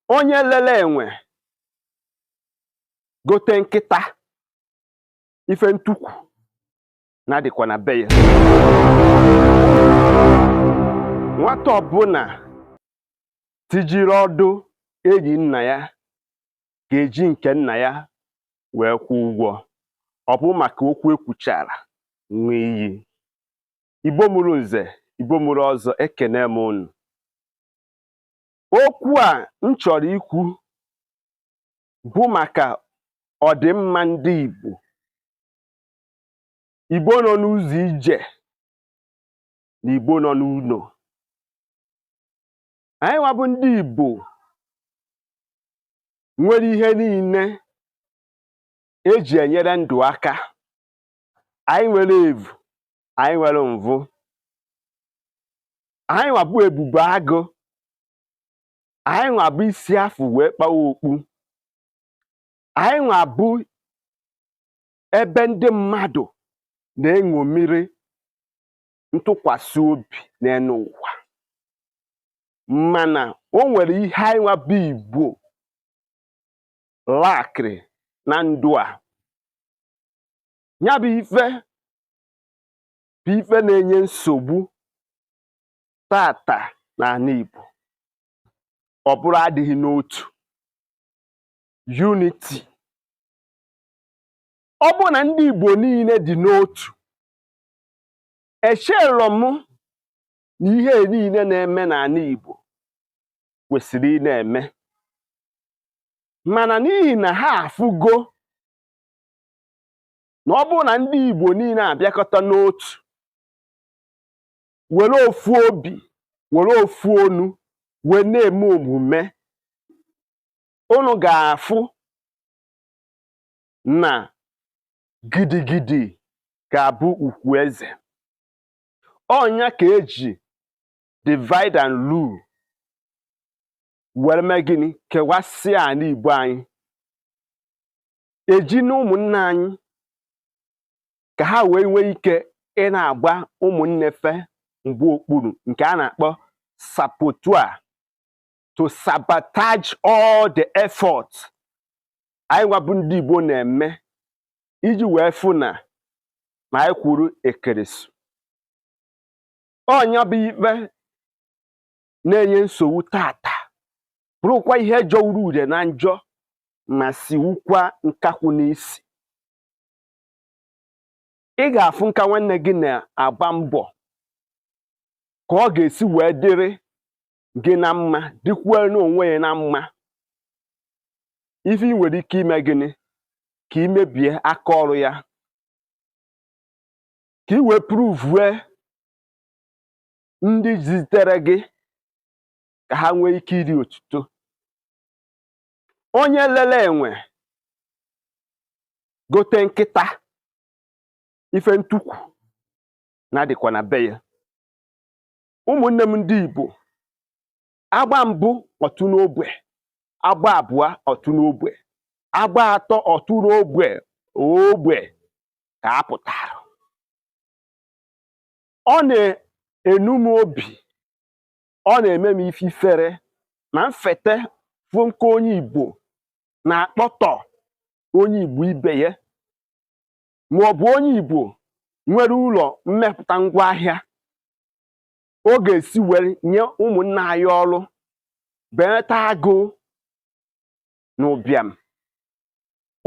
onye lele enwe gote nkịta ife ntukwu na-adịkwa na be ya. Nwata ọbụla tijiri ọdụ enyi nna ya ga-eji nke nna ya wee kwụ ụgwọ. Ọ bụ maka okwu ekwuchara nwe iyi. Igbo mụrụ nze, Igbo mụrụ ọzọ, ekene m unu. Okwu a m chọrọ ikwu bụ maka ọdịmma ndị Igbo. Igbo nọ n'ụzọ ije na Igbo nọ n'ụlọ. Anyị nwa bụ ndị Igbo nwere ihe niile eji enyere ndụ aka. Anyị nwere evu, anyị nwere mvụ, anyị nwa bụ ebube agụ, anyị nwa bụ isi afụ wee kpawa okpu, anyị nwa bụ ebe ndị mmadụ na-eṅomiri ntụkwasị obi n'elu ụwa. Mana o nwere ihe anyị nwa bụ Igbo lakịrị na ndụ a. Ya bụ ife na-enye nsogbu tata n'ala Igbo. Ọ bụrụ adịghị n'otu, unity. Ọ bụ na ndị Igbo niile dị n'otu, echere m na ihe niile na-eme n'ala Igbo kwesịrị ị na-eme. Mana n'ihi na ha afụgo na ọ bụrụ na ndị Igbo niile abịakọta n'otu, were ofu obi, were ofu onu, wee na-eme omume, unu ga-afụ na gidigidi ga-abụ ukwu eze. Ọnya ka eji divide and rule were mee gịnị? Kewasịa ala Igbo anyị. Eji na ụmụnne anyị ka ha wee nwee ike ị na-agba ụmụnne fe mgbe okpuru, nke a na-akpọ saboteur, to sabotage all the effort anyị nwa bụ ndị Igbo na-eme iji wee fụ na anyị kwuru ekeresu. Ọnya bụ ife na-enye nsogbu tata, bụrụkwa ihe jọwuru ure na njọ ma siwukwa nkakwu n'isi. Ị ga-afụ nka nwanne gị na-agba mbọ ka ọ ga-esi wee dịrị gị na mma, dịkwuo n'onwe ya na mma. Ife ị nwere ike ime gịnị? Ka ị mebie aka ọrụ ya, ka ị wee pruvue ndị zitere gị ka ha nwee ike iri otuto. Onye lele enwe gote nkịta ife ntukwu na-adịkwa na be ya. Ụmụnne m ndị Igbo, agba mbụ otu n'ogbe, agba abụọ otu n'ogbe, agba atọ otu n'ogbe, ogbe ka a pụtara. Ọ na-enu m obi, ọ na-eme m ififere na mfete fụ nke onye Igbo na-akpọtọ onye Igbo ibe ya, ma ọ bụ onye Igbo nwere ụlọ mmepụta ngwaahịa. Ọ ga-esi were nye ụmụnna anyị ọrụ, belata agụụ na ụbịam.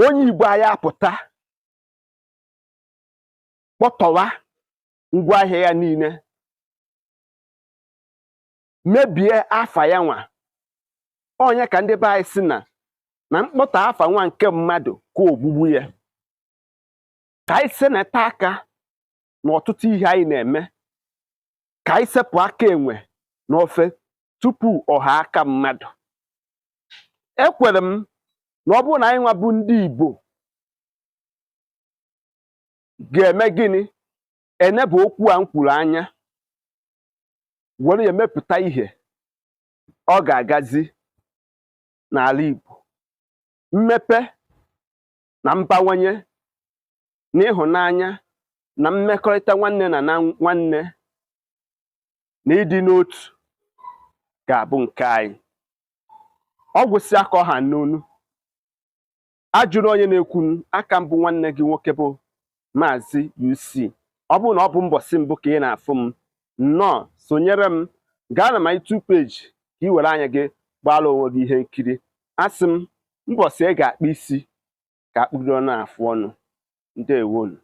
Onye Igbo anyị apụta kpọtọwa ngwaahịa ya niile, mebie afa ya nwa. Onye ka ndị be anyị si na mkpọtọ afa nwa nke mmadụ ka ogbugbu ya. Ka anyị seneta aka n'ọtụtụ ihe anyị na-eme, ka anyị sepụ aka enwe n'ofe tupu ọha aka mmadụ. Ekwere m na ọ bụrụ na anyị nwa bụ ndị Igbo ga-eme gịnị? Enebe okwu a m kwuru anya, were ya emepụta ihe, ọ ga-agazi n'ala Igbo. Mmepe na mbawanye na ịhụnanya na mmekọrịta nwanne na nwanne na ịdị n'otu ga-abụ nke anyị. ọ gwụsị aka ọha n'onu ajụrụ onye na-ekwu aka mbụ nwanne gị nwoke bụ Maazi-UC. Ọ bụrụ na ọ bụ mbọsị mbụ ka ị na-afụ m, nnọọ sonyere m, gaa na my YouTube page ka ị were anya gị gbara onwe gị ihe nkiri. Asị m mbọsị ị ga-akpa isi ka akpụdo na-afụ ọnụ. Ndewonu.